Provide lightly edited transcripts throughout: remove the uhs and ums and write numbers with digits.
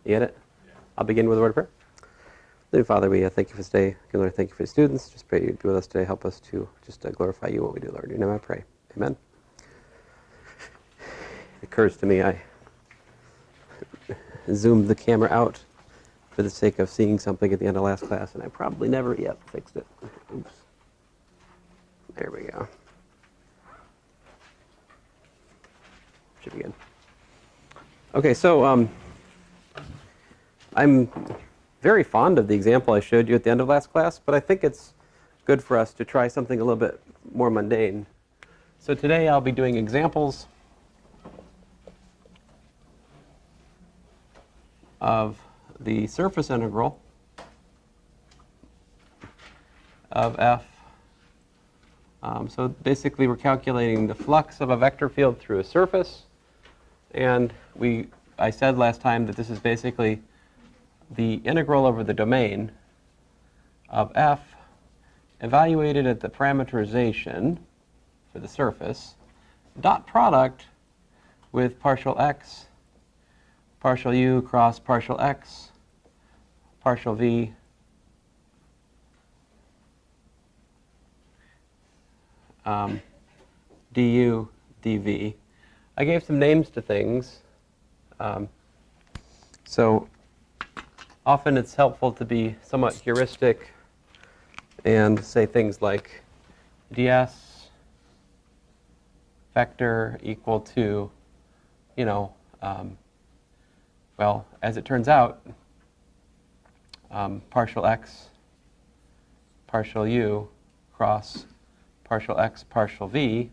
You get it? I'll begin with a word of prayer. Dear Father, we thank you for this day. Lord, thank you for the students. Just pray you'd be with us today. Help us to just glorify you what we do, Lord. In your name I pray. Amen. It occurs to me I zoomed the camera out for the sake of seeing something at the end of last class, and I probably never yet fixed it. Oops. There we go. Should be good. Okay, so I'm very fond of the example I showed you at the end of last class, but I think it's good for us to try something a little bit more mundane. So today I'll be doing examples of the surface integral of f. So basically we're calculating the flux of a vector field through a surface, and I said last time that this is basically the integral over the domain of f evaluated at the parameterization for the surface, dot product with partial x, partial u cross partial x, partial v, du, dv. I gave some names to things. So often it's helpful to be somewhat heuristic and say things like ds vector equal to, well, as it turns out, partial x, partial u cross partial x, partial v,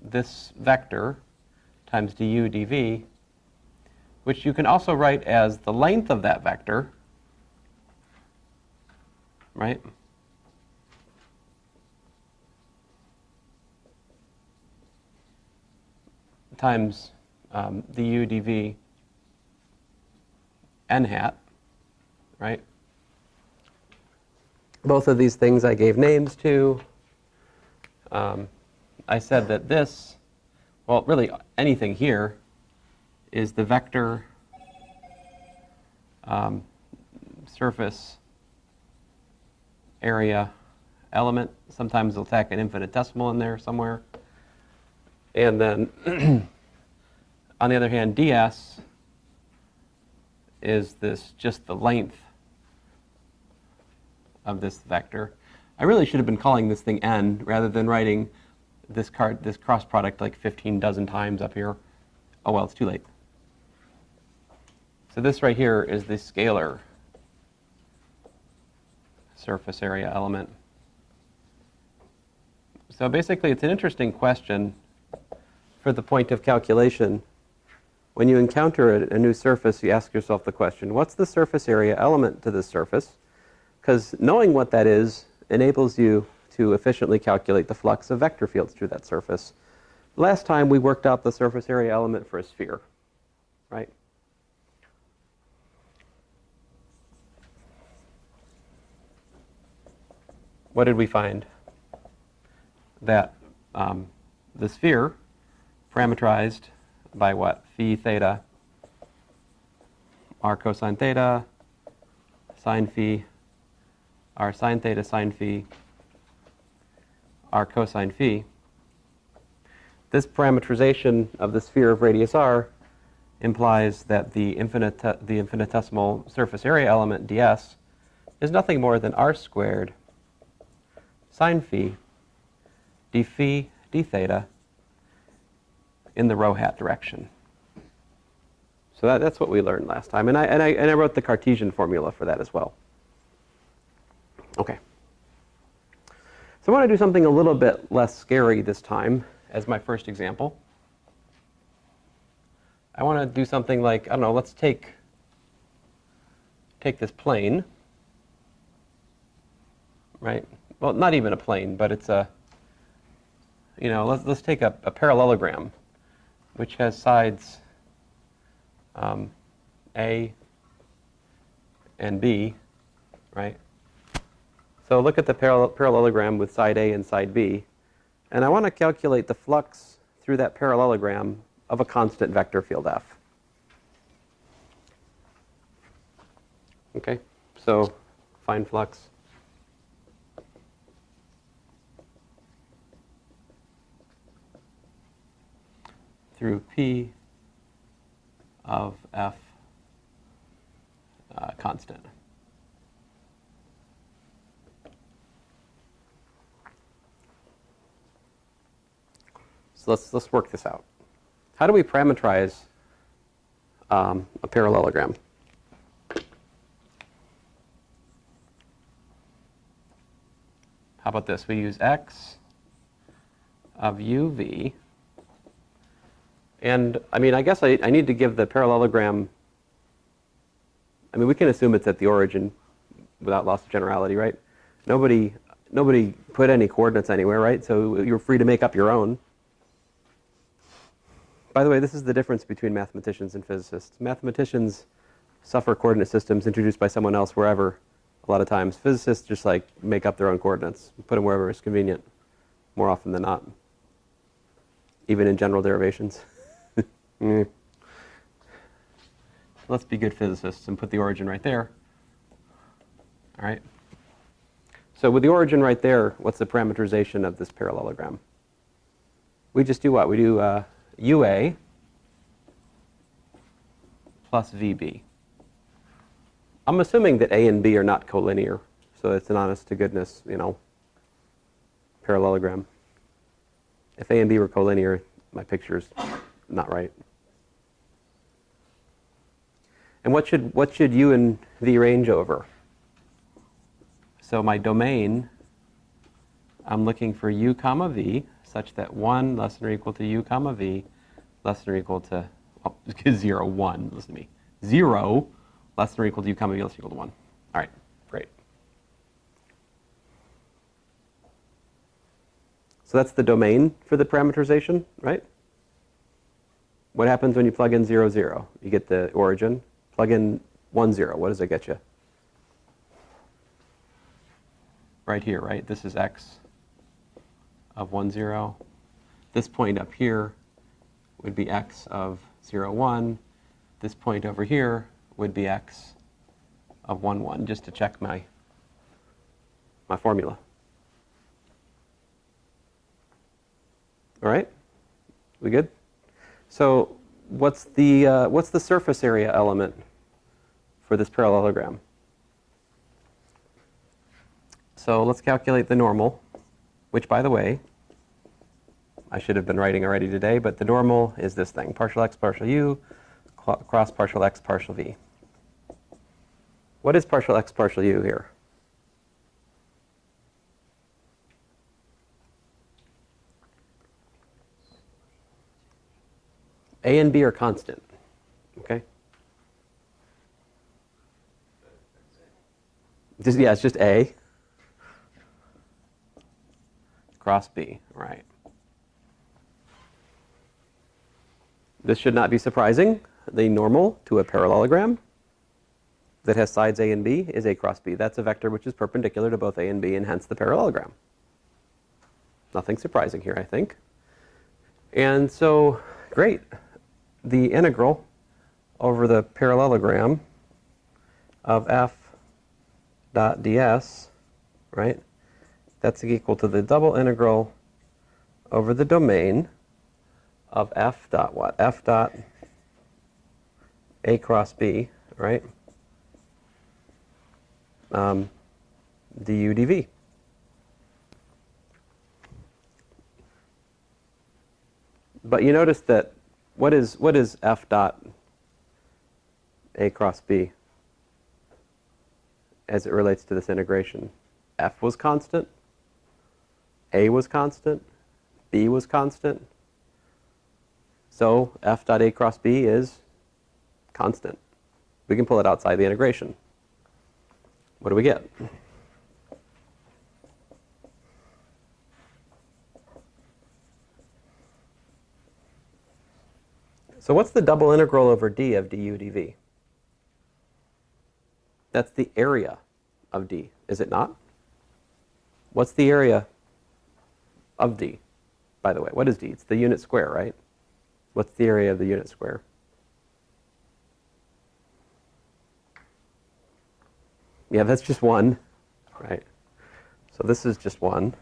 this vector times du dv, which you can also write as the length of that vector, right? Times du dv n hat, right? Both of these things I gave names to. I said that this, well, really anything here, is the vector surface area element. Sometimes they'll tack an infinitesimal in there somewhere. And then, on the other hand, ds is this just the length of this vector. I really should have been calling this thing n rather than writing this cross product like 15 dozen times up here. Oh well, it's too late. So this right here is the scalar surface area element. So basically it's an interesting question for the point of calculation. When you encounter a new surface, you ask yourself the question, what's the surface area element to this surface? Because knowing what that is enables you to efficiently calculate the flux of vector fields through that surface. Last time we worked out the surface area element for a sphere, right? What did we find? That the sphere parameterized by what? Phi theta r cosine theta sine phi r sine theta sine phi r cosine phi. This parameterization of the sphere of radius r implies that the infinitesimal surface area element ds is nothing more than r squared sine phi d phi d theta in the rho hat direction. So that's what we learned last time, and I wrote the Cartesian formula for that as well. Okay. So I want to do something a little bit less scary this time as my first example. I want to do something like, I don't know, let's take this plane, right? Well, not even a plane, but it's a, let's take a parallelogram which has sides A and B, right? So look at the parallelogram with side A and side B, and I want to calculate the flux through that parallelogram of a constant vector field f. Okay, so find flux. Through P of F constant. So let's work this out. How do we parameterize a parallelogram? How about this? We use x of uv. And I mean, I guess I need to give the parallelogram, I mean, we can assume it's at the origin without loss of generality, right? Nobody put any coordinates anywhere, right? So you're free to make up your own. By the way, this is the difference between mathematicians and physicists. Mathematicians suffer coordinate systems introduced by someone else wherever, a lot of times. Physicists just like make up their own coordinates, put them wherever it's convenient, more often than not, even in general derivations. Let's be good physicists and put the origin right there. All right. So with the origin right there, what's the parameterization of this parallelogram? We just do what? We do UA plus VB. I'm assuming that A and B are not collinear, so it's an honest-to-goodness, parallelogram. If A and B were collinear, my picture's not right. And what should U and V range over? So my domain, I'm looking for U comma V, such that 1 less than or equal to U comma V less than or equal to, 0, 1, listen to me. 0 less than or equal to U comma V less than or equal to 1. All right, great. So that's the domain for the parameterization, right? What happens when you plug in 0, 0? You get the origin. Plug in 1, 0. What does it get you? Right here, right? This is x of 1, 0. This point up here would be x of 0, 1. This point over here would be x of 1, 1, just to check my formula. All right? We good? So what's the surface area element for this parallelogram? So let's calculate the normal, which, by the way, I should have been writing already today, but the normal is this thing, partial x, partial u, cross partial x, partial v. What is partial x, partial u here? A and B are constant, okay? It's just A cross B, right? This should not be surprising. The normal to a parallelogram that has sides A and B is A cross B. That's a vector which is perpendicular to both A and B, and hence the parallelogram. Nothing surprising here, I think. And so, great. The integral over the parallelogram of f dot ds, right? That's equal to the double integral over the domain of f dot what? F dot A cross B, right? Du dv. But you notice that what is f dot A cross B as it relates to this integration? F was constant, A was constant, B was constant. So f dot A cross B is constant. We can pull it outside the integration. What do we get? So what's the double integral over d of du dv? That's the area of d, is it not? What's the area of d, by the way? What is d? It's the unit square, right? What's the area of the unit square? Yeah, that's just 1, right? So this is just 1.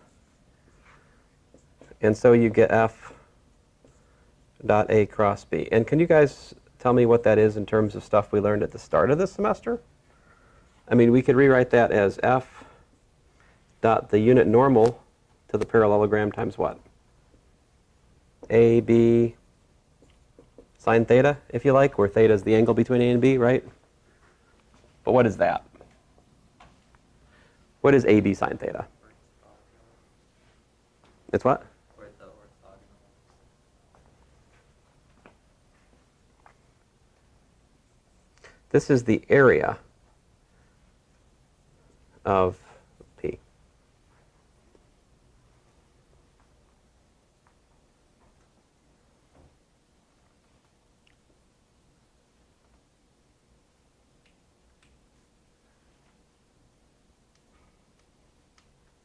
And so you get f dot A cross B. And can you guys tell me what that is in terms of stuff we learned at the start of this semester? I mean, we could rewrite that as f dot the unit normal to the parallelogram times what? A, B, sine theta, if you like, where theta is the angle between A and B, right? But what is that? What is AB sine theta? It's what? This is the area of P.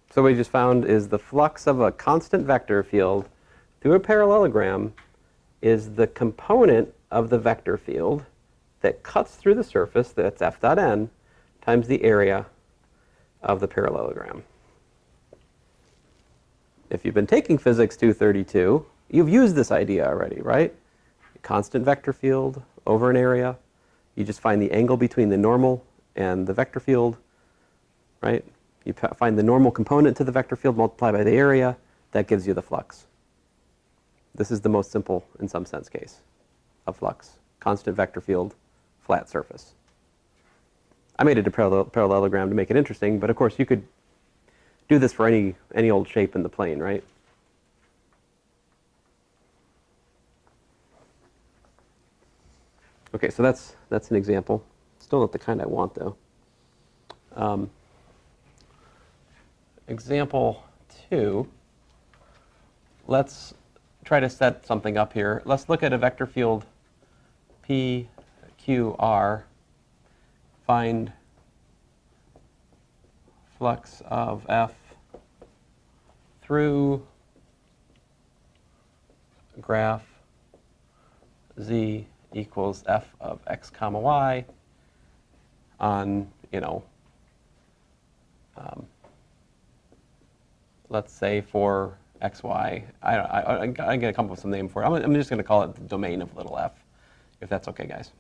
So what we just found is the flux of a constant vector field through a parallelogram is the component of the vector field that cuts through the surface, that's f dot n, times the area of the parallelogram. If you've been taking Physics 232, you've used this idea already, right? A constant vector field over an area. You just find the angle between the normal and the vector field, right? You find the normal component to the vector field, multiply by the area, that gives you the flux. This is the most simple, in some sense, case of flux. Constant vector field, flat surface. I made it a parallelogram to make it interesting, but of course you could do this for any old shape in the plane, right? Okay, so that's an example. Still not the kind I want, though. Example 2, let's try to set something up here. Let's look at a vector field P, Q, R. Find flux of F through graph Z equals F of X comma Y on, let's say for x, y. I'm going to come up with some name for it. I'm just going to call it the domain of little f, if that's okay, guys.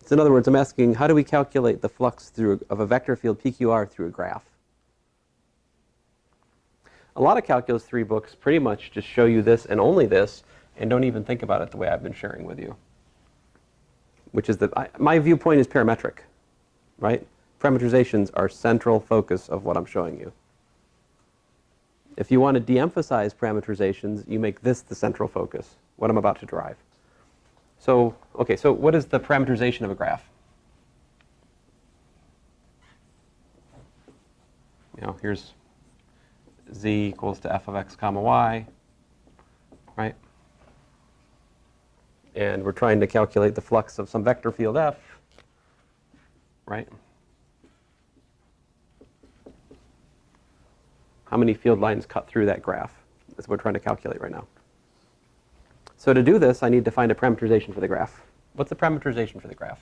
So in other words, I'm asking, how do we calculate the flux of a vector field PQR through a graph? A lot of Calculus 3 books pretty much just show you this and only this, and don't even think about it the way I've been sharing with you. Which is that my viewpoint is parametric, right? Parameterizations are central focus of what I'm showing you. If you want to de-emphasize parameterizations, you make this the central focus, what I'm about to derive. So, okay, so what is the parameterization of a graph? Here's z equals to f of x comma y, right? And we're trying to calculate the flux of some vector field f, right? How many field lines cut through that graph? That's what we're trying to calculate right now. So to do this, I need to find a parameterization for the graph. What's the parameterization for the graph?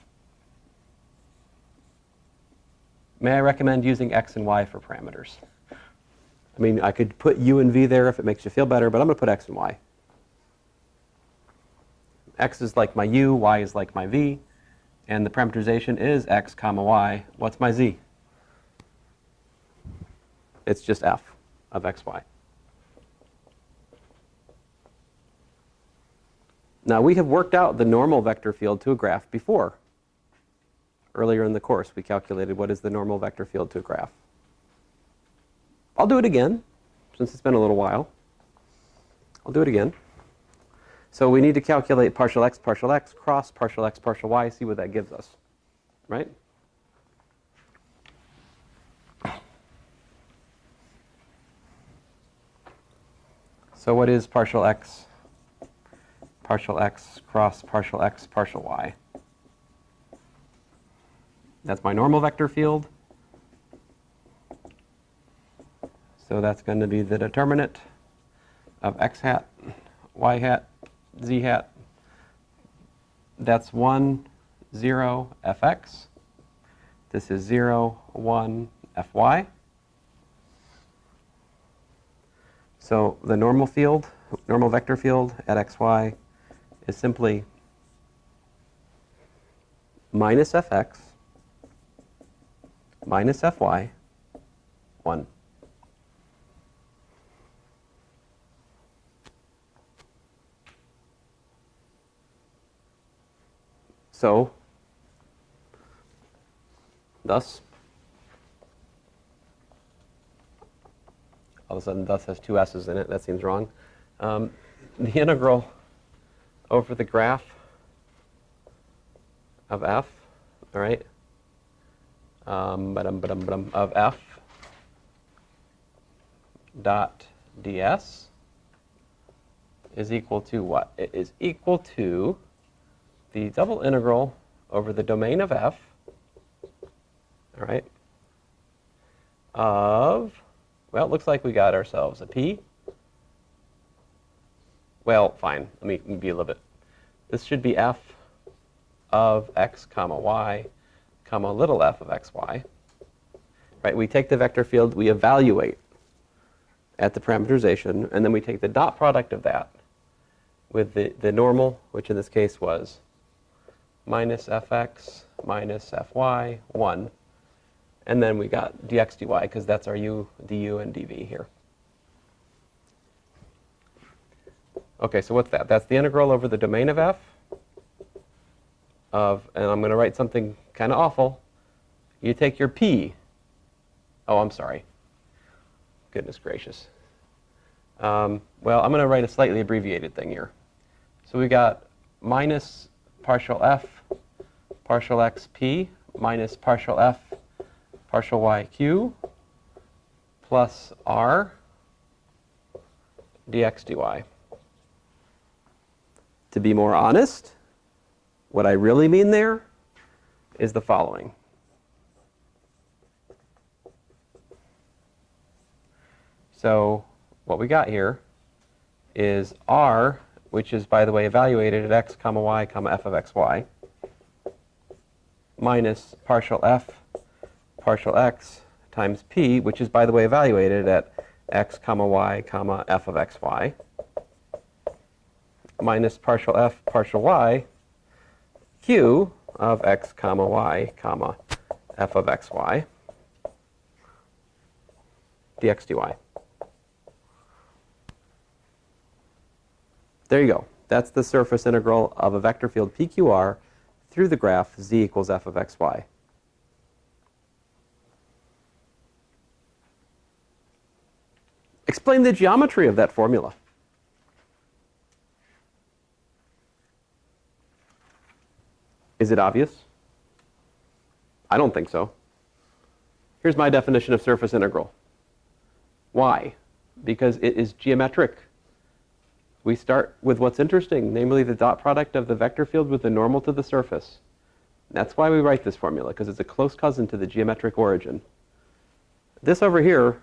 May I recommend using x and y for parameters? I mean, I could put u and v there if it makes you feel better, but I'm going to put x and y. X is like my u, y is like my v, and the parameterization is x comma y. What's my z? It's just f of x, y. Now, we have worked out the normal vector field to a graph before. Earlier in the course, we calculated what is the normal vector field to a graph. I'll do it again, since it's been a little while. I'll do it again. So we need to calculate partial x cross partial x partial y, see what that gives us, right? So what is partial x cross partial x partial y? That's my normal vector field. So that's going to be the determinant of x hat, y hat, z hat. That's 1, 0, fx. This is 0, 1, fy. So the normal field, normal vector field at xy is simply minus fx minus fy, 1. So, thus, all of a sudden thus has two s's in it. That seems wrong. The integral over the graph of f, all right, of f dot ds is equal to what? It is equal to the double integral over the domain of f, all right, of, well, it looks like we got ourselves a p. Well, fine, let me be a little bit. This should be f of x comma y comma little f of xy. Right, we take the vector field, we evaluate at the parameterization, and then we take the dot product of that with the normal, which in this case was minus fx minus fy, 1. And then we got dx dy, because that's our du and dv here. Okay, so what's that? That's the integral over the domain of f of, and I'm going to write something kind of awful. You take your p. Oh, I'm sorry. Goodness gracious. Well, I'm going to write a slightly abbreviated thing here. So we got minus partial f partial xp minus partial f partial yq plus r dx dy. To be more honest, what I really mean there is the following. So what we got here is r, which is, by the way, evaluated at x comma y comma f of xy, minus partial f partial x times p, which is, by the way, evaluated at x comma y comma f of xy, minus partial f partial y q of x comma y comma f of xy dx dy. There you go. That's the surface integral of a vector field PQR through the graph z equals f of xy. Explain the geometry of that formula. Is it obvious? I don't think so. Here's my definition of surface integral. Why? Because it is geometric. We start with what's interesting, namely the dot product of the vector field with the normal to the surface. That's why we write this formula, because it's a close cousin to the geometric origin. This over here,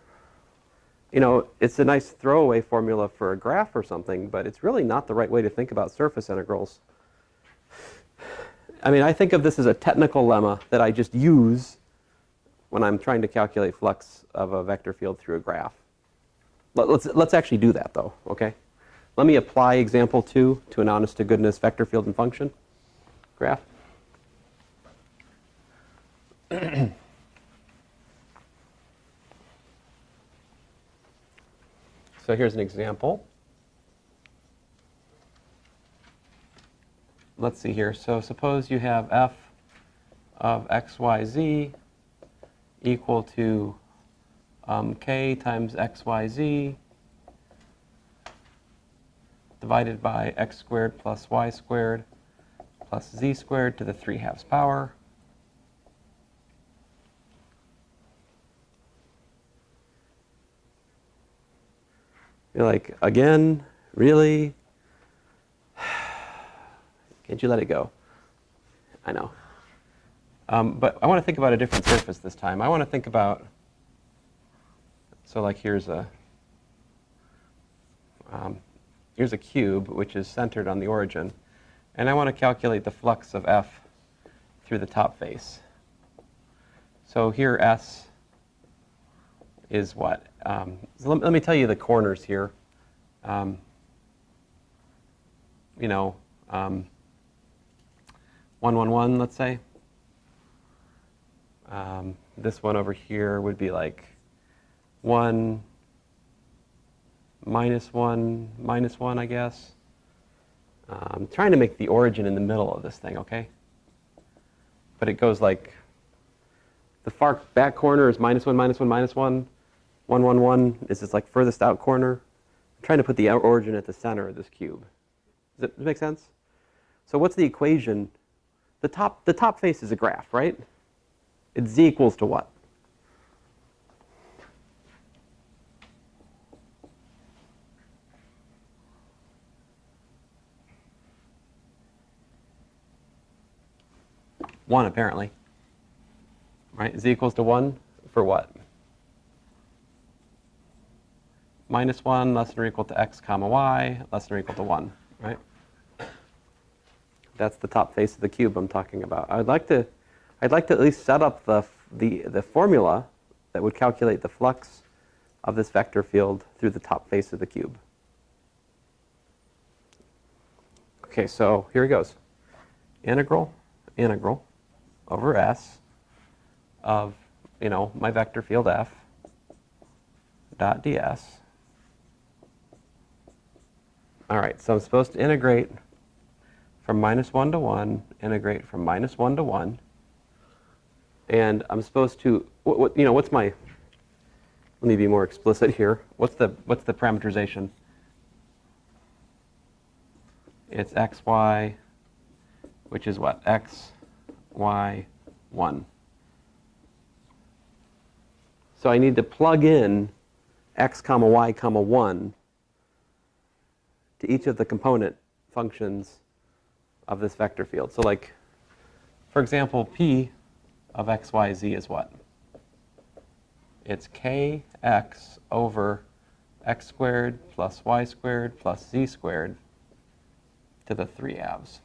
you know, it's a nice throwaway formula for a graph or something, but it's really not the right way to think about surface integrals. I mean, I think of this as a technical lemma that I just use when I'm trying to calculate flux of a vector field through a graph. Let's actually do that, though, okay? Let me apply example 2 to an honest-to-goodness vector field and function graph. So here's an example. Let's see here. So suppose you have f of xyz equal to k times xyz divided by x squared plus y squared plus z squared to the 3/2 power. You're like, again? Really? Can't you let it go? I know. But I want to think about a different surface this time. I want to think about, so like here's a cube which is centered on the origin, and I want to calculate the flux of f through the top face. So here S is what? So let me tell you the corners here. You know, 1, 1, 1, let's say. This one over here would be like 1, minus 1, minus 1, I guess. I'm trying to make the origin in the middle of this thing, okay? But it goes like, the far back corner is minus 1, minus 1, minus 1. 1, 1, 1 is this like furthest out corner. I'm trying to put the origin at the center of this cube. Does it make sense? So what's the equation? The top face is a graph, right? It's z equals to what? One, apparently. Right? Z equals to 1 for what? Minus 1 less than or equal to x comma y less than or equal to 1, right? That's the top face of the cube I'm talking about. I'd like to at least set up the formula that would calculate the flux of this vector field through the top face of the cube. Okay, so here it goes. Integral over S of, you know, my vector field F dot ds. All right, so I'm supposed to integrate from minus 1 to 1, integrate from minus 1 to 1. And I'm supposed to, you know, what's my, let me be more explicit here. What's the parameterization? It's x, y, which is what? X, y, 1. So I need to plug in x comma y comma 1 to each of the component functions of this vector field. So like, for example, P of x, y, z is what? It's kx over x squared plus y squared plus z squared to the 3/2.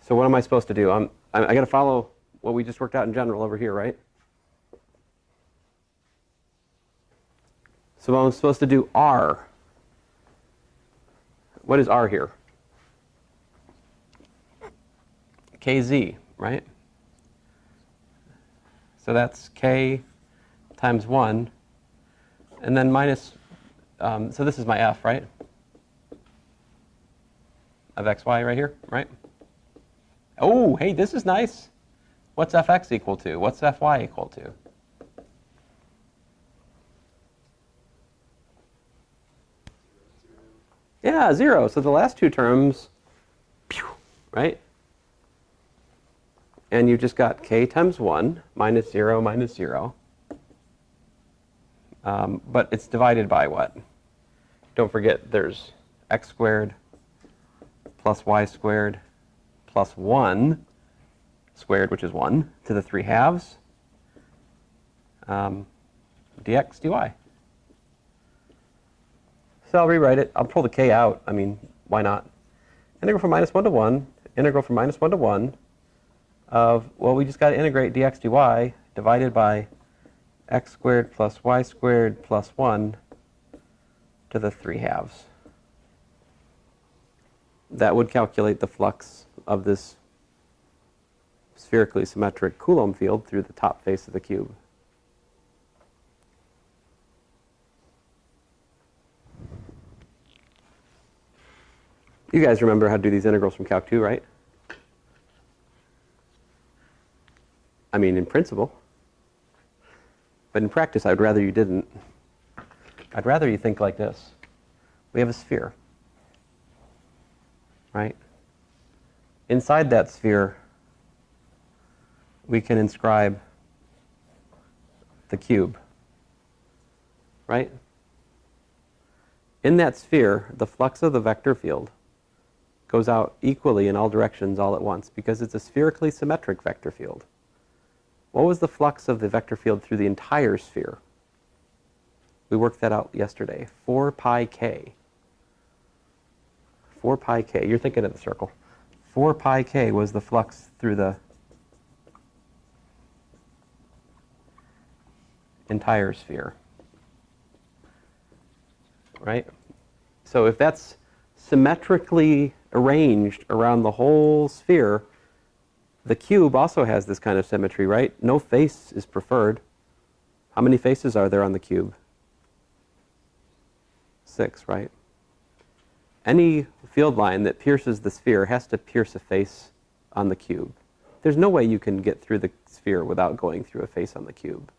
So what am I supposed to do? I got to follow what we just worked out in general over here, right? So I'm supposed to do R. What is R here? Kz, right? So that's k times 1, and then minus, so this is my f, right? Of xy right here, right? Oh, hey, this is nice. What's fx equal to? What's fy equal to? Yeah, 0. So the last two terms, right? And you've just got k times 1 minus 0 minus 0. But it's divided by what? Don't forget there's x squared plus y squared plus 1 squared, which is 1, to the 3/2, dx dy. So I'll rewrite it. I'll pull the k out. I mean, why not? Integral from minus 1 to 1, integral from minus 1 to 1 of, well, we just got to integrate dx dy divided by x squared plus y squared plus 1 to the 3/2. That would calculate the flux of this spherically symmetric Coulomb field through the top face of the cube. You guys remember how to do these integrals from Calc 2, right? I mean, in principle. But in practice, I'd rather you didn't. I'd rather you think like this. We have a sphere, right? Inside that sphere, we can inscribe the cube, right? In that sphere, the flux of the vector field goes out equally in all directions all at once because it's a spherically symmetric vector field. What was the flux of the vector field through the entire sphere? We worked that out yesterday. 4 pi k. 4 pi k. You're thinking of the circle. 4 pi k was the flux through the entire sphere, right? So if that's symmetrically arranged around the whole sphere, the cube also has this kind of symmetry, right? No face is preferred. How many faces are there on the cube? 6, right? Any field line that pierces the sphere has to pierce a face on the cube. There's no way you can get through the sphere without going through a face on the cube,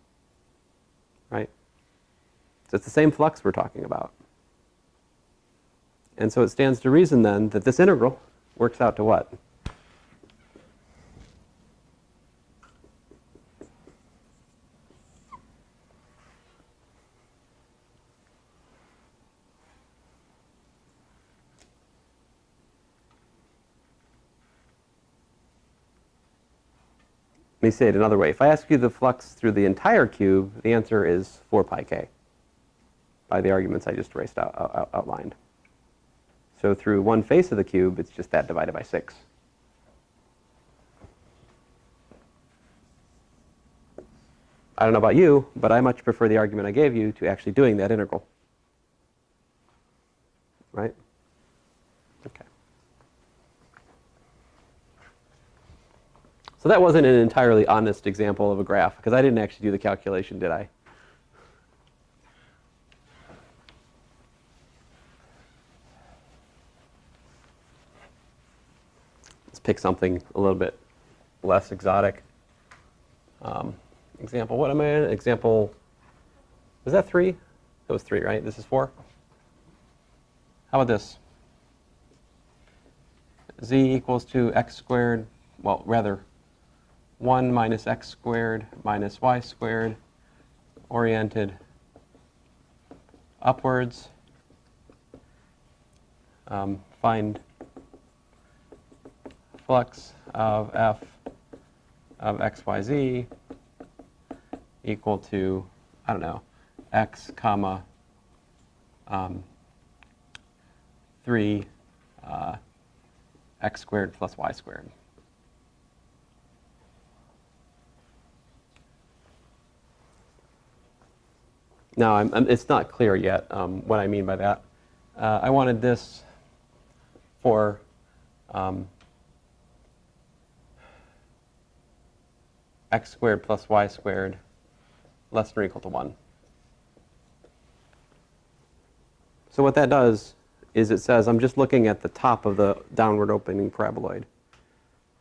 right? So it's the same flux we're talking about. And so it stands to reason then that this integral works out to what? Let me say it another way. If I ask you the flux through the entire cube, the answer is 4 pi k by the arguments I just outlined. So through one face of the cube, it's just that divided by 6. I don't know about you, but I much prefer the argument I gave you to actually doing that integral. Right? Okay. So that wasn't an entirely honest example of a graph, because I didn't actually do the calculation, did I? Let's pick something a little bit less exotic. Example, what am I in? Example, was that 3? That was 3, right? This is 4? How about this? Z equals to x squared, well, rather, 1 minus x squared minus y squared, oriented upwards. Find flux of f of xyz equal to, I don't know, x comma 3 x squared plus y squared. Now, it's not clear yet what I mean by that. I wanted this for x squared plus y squared less than or equal to 1. So what that does is it says I'm just looking at the top of the downward opening paraboloid,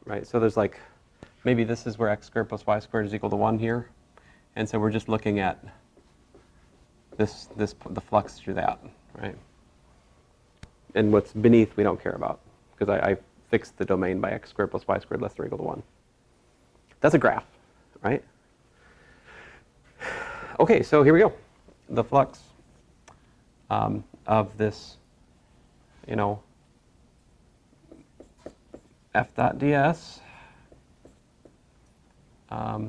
right? So there's like, maybe this is where x squared plus y squared is equal to 1 here. And so we're just looking at the flux through that, right? And what's beneath we don't care about, because I fixed the domain by x squared plus y squared less than or equal to 1. That's a graph, right? Okay, so here we go. The flux of this, f dot ds. Let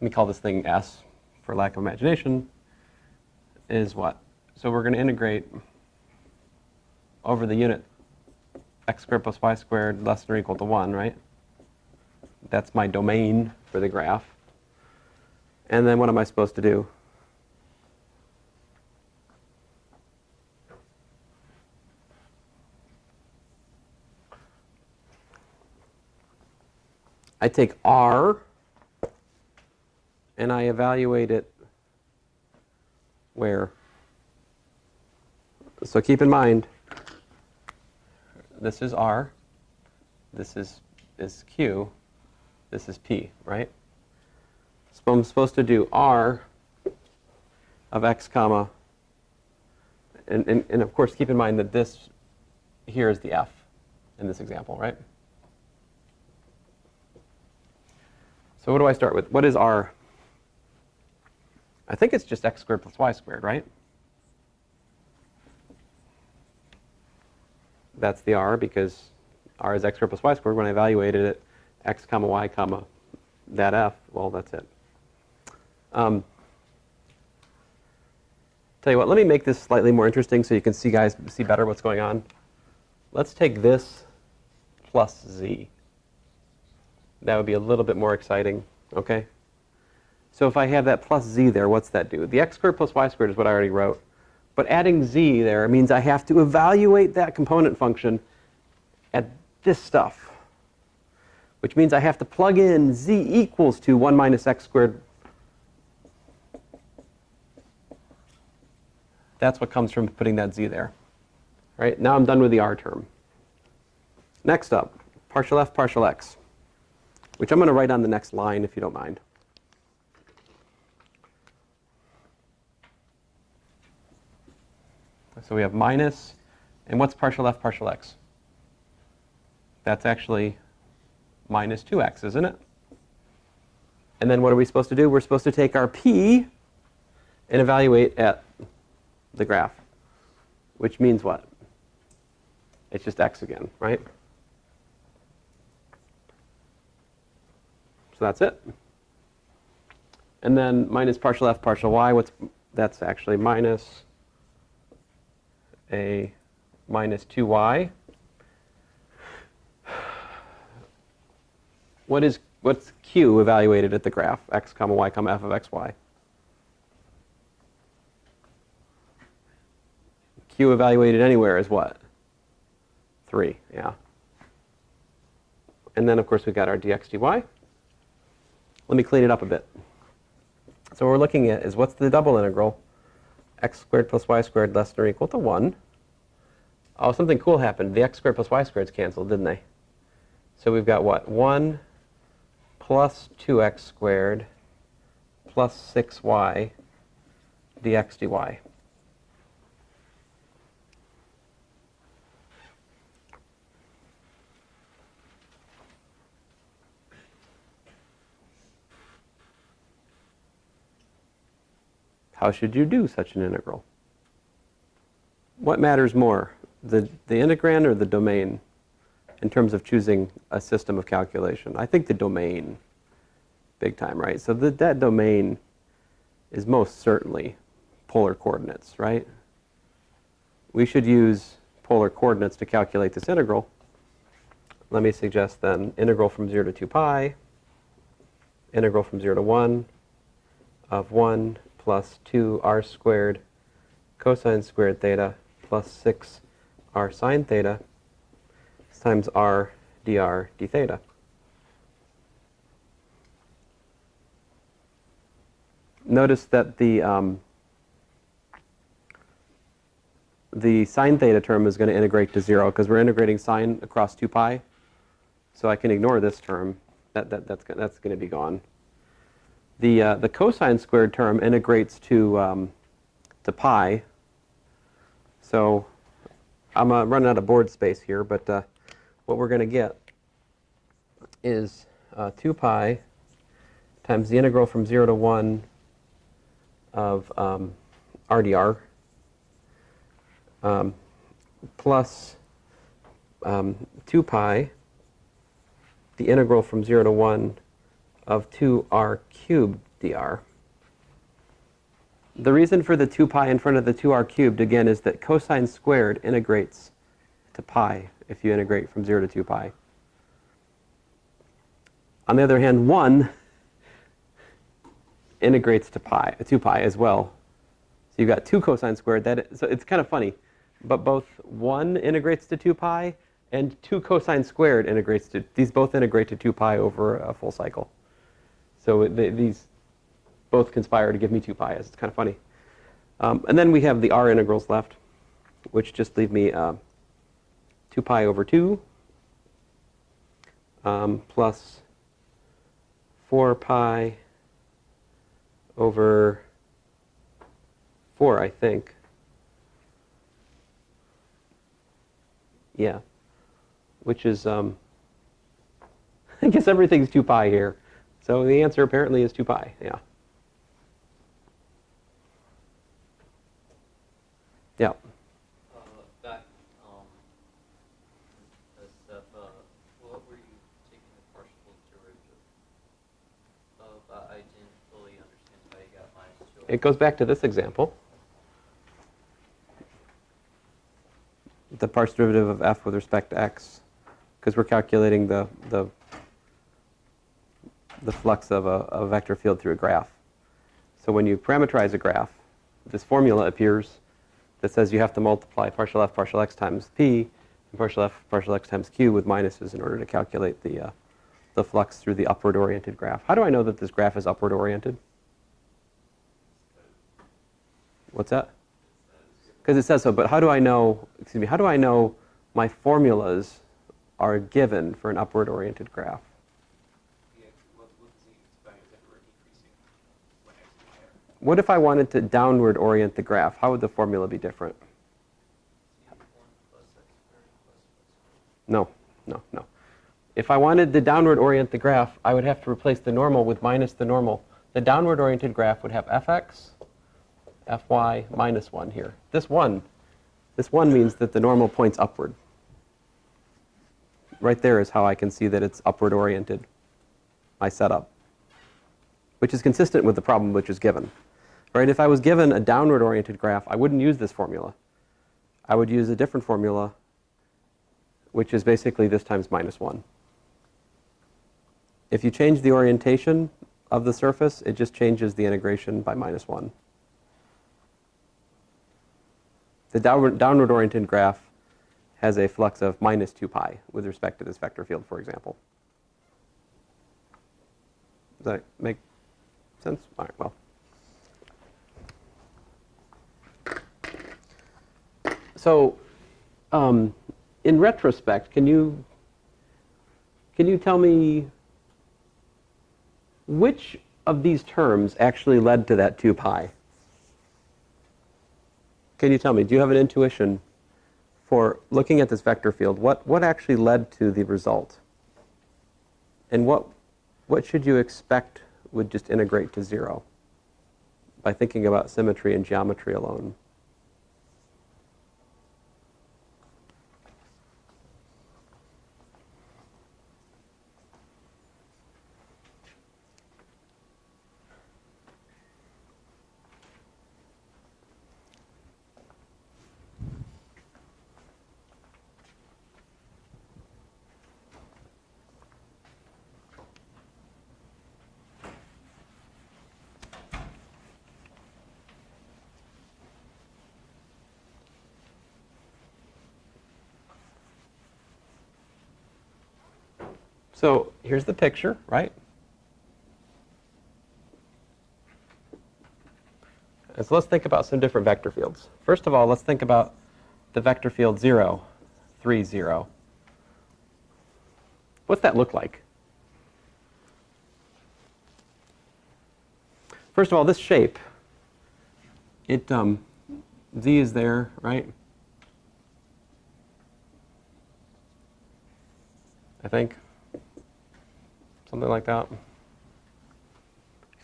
me call this thing S for lack of imagination, is what? So we're going to integrate over the unit x squared plus y squared less than or equal to 1, right? That's my domain for the graph. And then what am I supposed to do? I take R and I evaluate it where? So keep in mind, this is R, this is Q, this is P, right? So I'm supposed to do R of x comma, and of course keep in mind that this here is the F in this example, right? So what do I start with? What is R? I think it's just x squared plus y squared, right? That's the R, because R is x squared plus y squared. When I evaluated it, x comma y comma that F, well, that's it. Tell you what, let me make this slightly more interesting so you can see better what's going on. Let's take this plus z. That would be a little bit more exciting, okay? So if I have that plus z there, what's that do? The x squared plus y squared is what I already wrote. But adding z there means I have to evaluate that component function at this stuff, which means I have to plug in z equals to 1 minus x squared. That's what comes from putting that z there. Right? Now I'm done with the r term. Next up, partial f, partial x, which I'm going to write on the next line if you don't mind. So we have minus, and what's partial f, partial x? That's actually minus 2x, isn't it? And then what are we supposed to do? We're supposed to take our p and evaluate at the graph, which means what? It's just x again, right? So that's it. And then minus partial f, partial y, that's actually minus a minus 2y. What's q evaluated at the graph? X comma y comma f of xy. Q evaluated anywhere is what? 3, yeah. And then, of course, we've got our dx dy. Let me clean it up a bit. So what we're looking at is what's the double integral? X squared plus y squared less than or equal to 1. Oh, something cool happened. The x squared plus y squareds canceled, didn't they? So we've got what? 1 plus 2x squared plus 6y dx dy. How should you do such an integral? What matters more, the integrand or the domain in terms of choosing a system of calculation? I think the domain, big time, right? So that domain is most certainly polar coordinates, right? We should use polar coordinates to calculate this integral. Let me suggest then integral from 0 to 2 pi, integral from 0 to 1 of 1 plus 2r squared cosine squared theta plus 6r sine theta times r dr d theta. Notice that the sine theta term is going to integrate to 0 because we're integrating sine across 2 pi. So I can ignore this term. That's going to be gone. The cosine squared term integrates to pi. So I'm running out of board space here, but what we're going to get is 2 pi times the integral from 0 to 1 of RDR plus 2 pi, the integral from 0 to 1 of 2r cubed dr. The reason for the 2 pi in front of the 2r cubed, again, is that cosine squared integrates to pi if you integrate from 0 to 2 pi. On the other hand, 1 integrates to 2 pi as well. So you've got 2 cosine squared. So it's kind of funny, but both 1 integrates to 2 pi and 2 cosine squared integrates to, these both integrate to 2 pi over a full cycle. So these both conspire to give me 2 pi. It's kind of funny. And then we have the r integrals left, which just leave me 2 pi over 2 plus 4 pi over 4, I think. Yeah. Which is, I guess everything's 2 pi here. So the answer apparently is 2 pi, yeah. Yeah. Back, the step, what were you taking the partial derivative of? I didn't fully understand how you got -2. It goes back to this example. the partial derivative of f with respect to x, because we're calculating the flux of a vector field through a graph. So when you parameterize a graph, this formula appears that says you have to multiply partial f partial x times p and partial f partial x times q with minuses in order to calculate the flux through the upward oriented graph. How do I know that this graph is upward oriented? What's that? Because it says so, but how do I know, excuse me, how do I know my formulas are given for an upward oriented graph? What if I wanted to downward orient the graph? How would the formula be different? No. If I wanted to downward orient the graph, I would have to replace the normal with minus the normal. The downward oriented graph would have fx, fy, minus 1 here. This 1 means that the normal points upward. Right there is how I can see that it's upward oriented, my setup, which is consistent with the problem which is given. Right? If I was given a downward oriented graph, I wouldn't use this formula. I would use a different formula, which is basically this times minus 1. If you change the orientation of the surface, it just changes the integration by minus 1. The downward oriented graph has a flux of minus 2 pi with respect to this vector field, for example. Does that make sense? All right, well. So, in retrospect, can you tell me which of these terms actually led to that 2 pi? Can you tell me, do you have an intuition for looking at this vector field? What actually led to the result? And what should you expect would just integrate to 0 by thinking about symmetry and geometry alone? So here's the picture, right? And so let's think about some different vector fields. First of all, let's think about the vector field 0, 3, 0. What's that look like? First of all, this shape, z is there, right? I think. Something like that.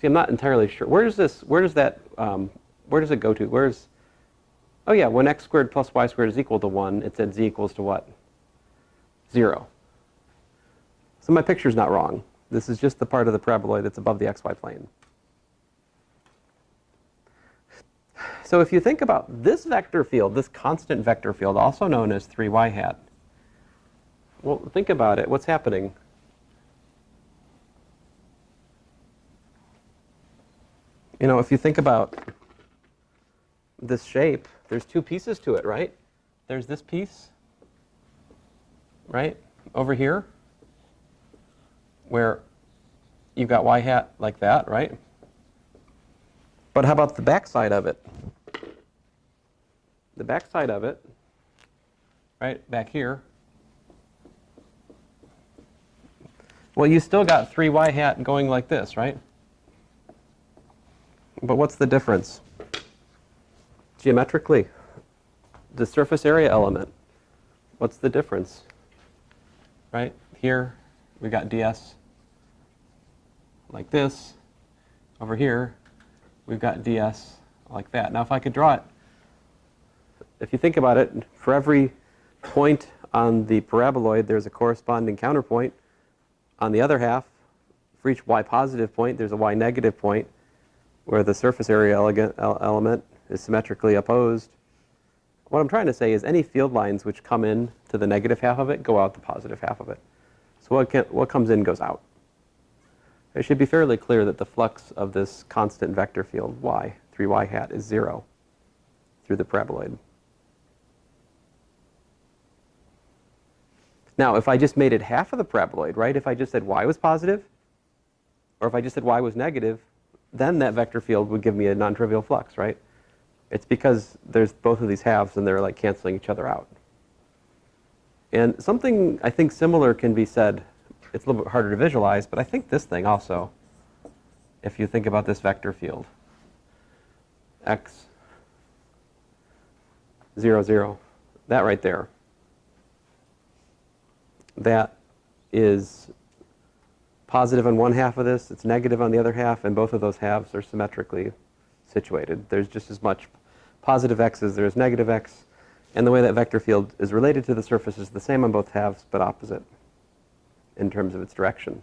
See, I'm not entirely sure. Where does it go to? Oh yeah, when x squared plus y squared is equal to 1, it said z equals to what? 0. So my picture's not wrong. This is just the part of the paraboloid that's above the xy plane. So if you think about this vector field, this constant vector field, also known as 3y hat, well, think about it. What's happening? You know, if you think about this shape, there's two pieces to it, right? There's this piece, right, over here, where you've got y hat like that, right? But how about the back side of it? The back side of it, right, back here. Well, you still got 3y hat going like this, right? But what's the difference? Geometrically, the surface area element, what's the difference? Right? Here, we got ds like this. Over here, we've got ds like that. Now, if I could draw it, if you think about it, for every point on the paraboloid, there's a corresponding counterpoint. On the other half, for each y positive point, there's a y negative point, where the surface area element is symmetrically opposed. what I'm trying to say is any field lines which come in to the negative half of it go out the positive half of it. So what comes in goes out. It should be fairly clear that the flux of this constant vector field y, 3y hat, is 0 through the paraboloid. Now, if I just made it half of the paraboloid, right, if I just said y was positive, or if I just said y was negative, then that vector field would give me a non-trivial flux, right? It's because there's both of these halves and they're like canceling each other out. And something I think similar can be said, it's a little bit harder to visualize, but I think this thing also, if you think about this vector field, x, 0, 0, that right there, that is positive on one half of this, it's negative on the other half, and both of those halves are symmetrically situated. There's just as much positive x as there is negative x, and the way that vector field is related to the surface is the same on both halves, but opposite in terms of its direction.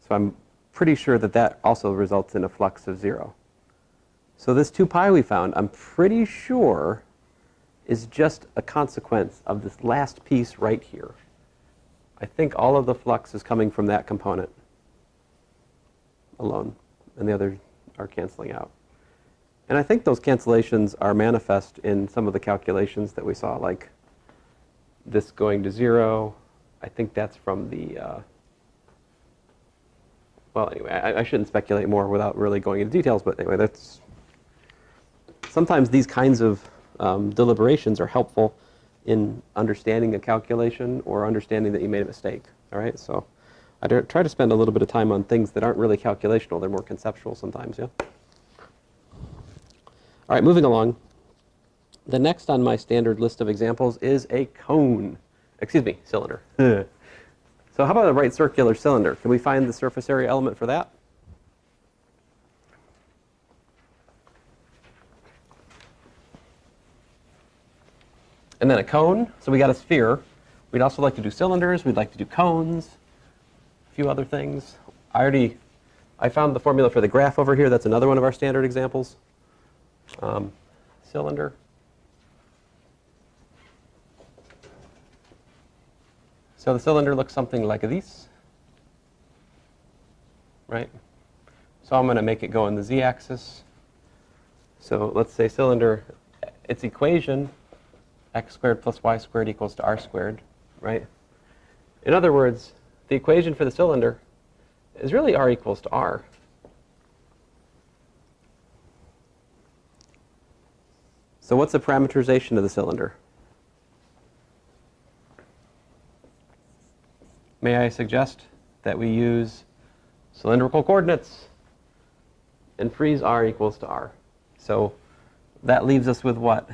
So I'm pretty sure that that also results in a flux of 0. So this 2 pi we found, I'm pretty sure, is just a consequence of this last piece right here. I think all of the flux is coming from that component alone, and the others are canceling out. And I think those cancellations are manifest in some of the calculations that we saw, like this going to 0. I think that's from the, well, anyway, I shouldn't speculate more without really going into details, but anyway, that's, sometimes these kinds of deliberations are helpful in understanding a calculation or understanding that you made a mistake, all right? So I try to spend a little bit of time on things that aren't really calculational. They're more conceptual sometimes, yeah? All right, moving along. The next on my standard list of examples is a cone. Excuse me, cylinder. So how about a right circular cylinder? Can we find the surface area element for that? And then a cone. So we got a sphere. We'd also like to do cylinders. We'd like to do cones. A few other things. I found the formula for the graph over here. That's another one of our standard examples. Cylinder. So the cylinder looks something like this, right? So I'm going to make it go in the z-axis. So let's say cylinder, its equation, x squared plus y squared equals to r squared, right? In other words, the equation for the cylinder is really r equals to r. So what's the parameterization of the cylinder? May I suggest that we use cylindrical coordinates and freeze r equals to r. So that leaves us with what?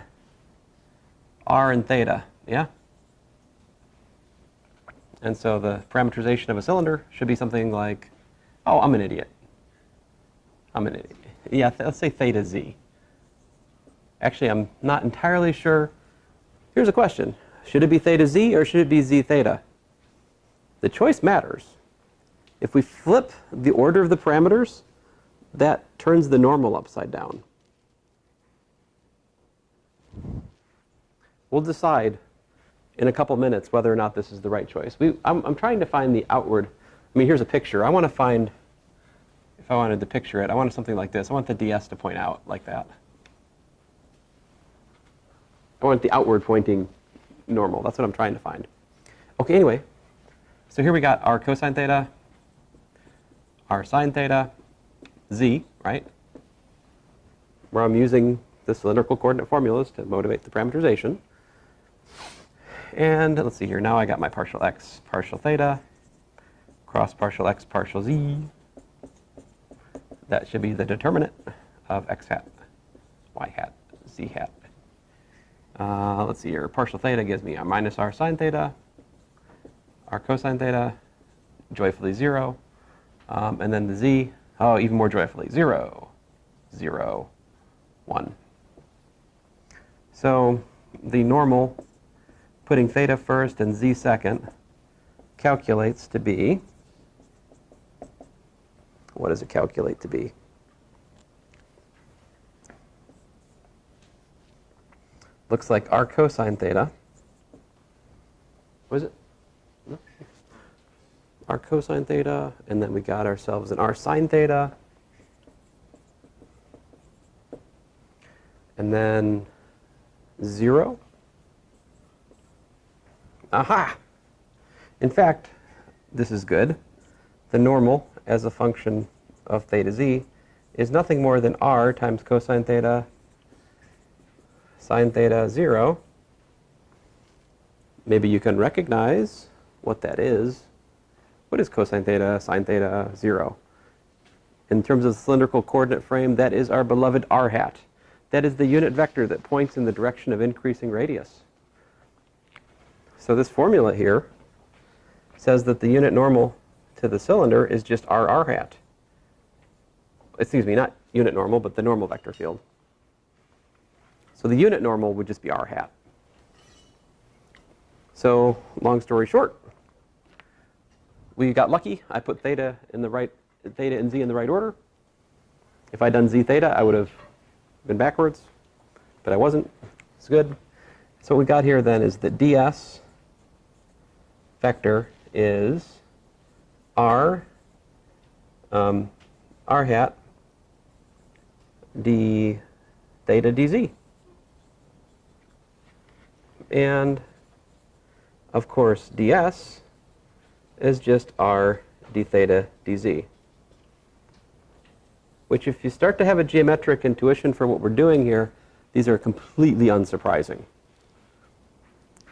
R and theta, yeah? And so the parameterization of a cylinder should be something like, oh, I'm an idiot. I'm an idiot. Yeah, let's say theta z. Actually, I'm not entirely sure. Here's a question. Should it be theta z or should it be z theta? The choice matters. If we flip the order of the parameters, that turns the normal upside down. We'll decide in a couple minutes whether or not this is the right choice. I'm trying to find the outward. I mean, here's a picture. I want to find, if I wanted to picture it, I want something like this. I want the ds to point out like that. I want the outward pointing normal. That's what I'm trying to find. Okay, anyway. So here we got our cosine theta, our sine theta, z, right? Where I'm using the cylindrical coordinate formulas to motivate the parameterization. And let's see here. Now I got my partial x, partial theta, cross partial x, partial z. That should be the determinant of x hat, y hat, z hat. Let's see here. Partial theta gives me a minus r sine theta, r cosine theta, joyfully 0. And then the z, oh, even more joyfully, 0, 0, 1. So the normal, putting theta first and z second, calculates to be, what does it calculate to be? looks like r cosine theta. Was it? No. R cosine theta, and then we got ourselves an r sine theta. And then 0. Aha! In fact, this is good. The normal as a function of theta z is nothing more than r times cosine theta sine theta 0. Maybe you can recognize what that is. What is cosine theta sine theta 0? In terms of the cylindrical coordinate frame, that is our beloved r hat. That is the unit vector that points in the direction of increasing radius. So this formula here says that the unit normal to the cylinder is just r hat. Excuse me, not unit normal, but the normal vector field. So the unit normal would just be r hat. So long story short, we got lucky. I put theta and z in the right order. If I'd done z theta, I would have been backwards, but I wasn't. It's good. So what we got here then is that ds vector is r hat d theta dz. And of course ds is just r d theta dz. Which, if you start to have a geometric intuition for what we're doing here, these are completely unsurprising.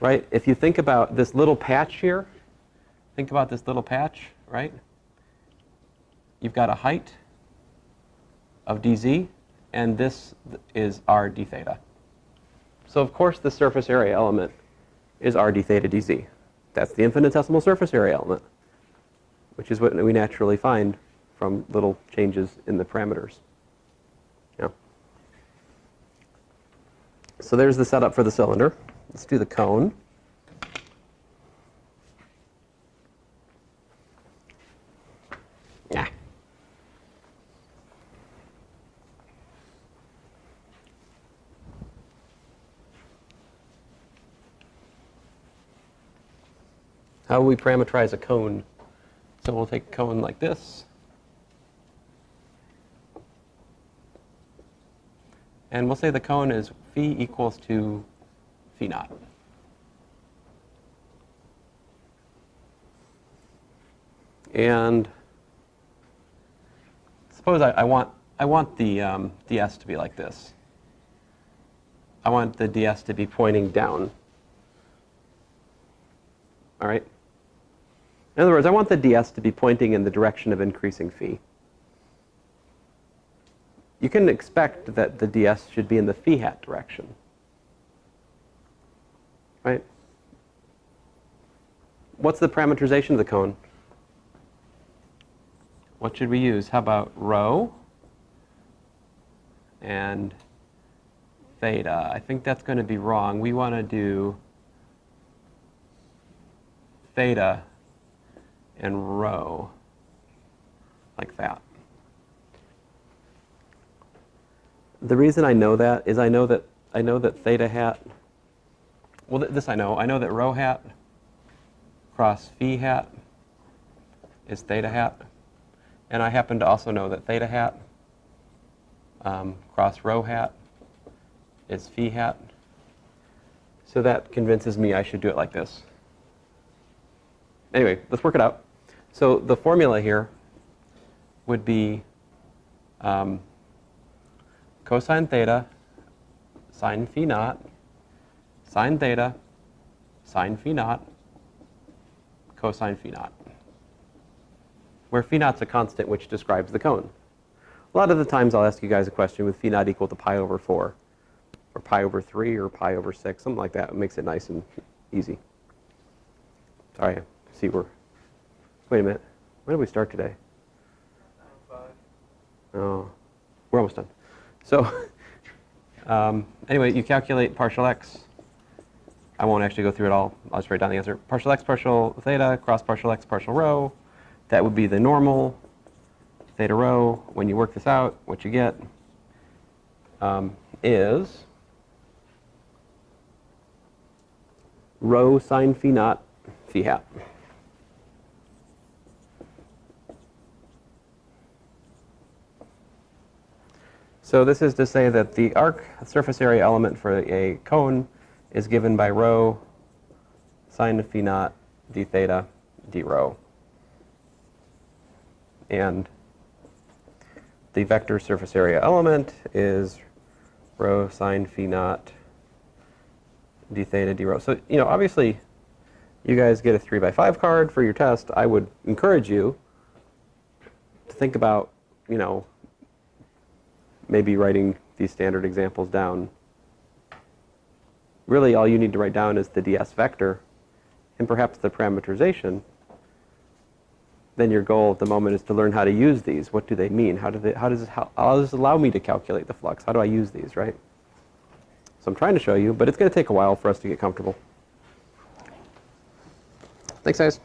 Right? If you think about this little patch here, think about this little patch, right? You've got a height of dz, and this is r d theta. So of course the surface area element is r d theta dz. That's the infinitesimal surface area element, which is what we naturally find from little changes in the parameters. Yeah. So there's the setup for the cylinder. Let's do the cone. Yeah. How will we parameterize a cone? So we'll take a cone like this. And we'll say the cone is phi equals to phi naught. And suppose I want the ds to be like this. I want the ds to be pointing down. All right? In other words, I want the ds to be pointing in the direction of increasing phi. You can expect that the ds should be in the phi hat direction. Right? What's the parameterization of the cone? What should we use? How about rho and theta? I think that's going to be wrong. We want to do theta and rho like that. The reason I know that is I know that theta hat, well, this I know that rho hat cross phi hat is theta hat, and I happen to also know that theta hat cross rho hat is phi hat. So that convinces me I should do it like this. Anyway, let's work it out. So the formula here would be cosine theta sine phi naught, sine theta sine phi naught, cosine phi naught, where phi naught's a constant which describes the cone. A lot of the times I'll ask you guys a question with phi naught equal to pi over 4, or pi over 3, or pi over 6, something like that. It makes it nice and easy. Sorry, I see we're... Wait a minute. When did we start today? 9:05. Oh, we're almost done. So anyway, you calculate partial x. I won't actually go through it all. I'll just write down the answer. Partial x, partial theta, cross partial x, partial rho. That would be the normal theta rho. When you work this out, what you get is rho sine phi naught phi hat. So this is to say that the arc surface area element for a cone is given by rho sine phi naught d theta d rho. And the vector surface area element is rho sine phi naught d theta d rho. So, obviously, you guys get a 3x5 card for your test. I would encourage you to think about, maybe writing these standard examples down. Really, all you need to write down is the ds vector and perhaps the parameterization. Then your goal at the moment is to learn how to use these. What do they mean? How does this allow me to calculate the flux? How do I use these, right? So I'm trying to show you, but it's going to take a while for us to get comfortable. Thanks, guys.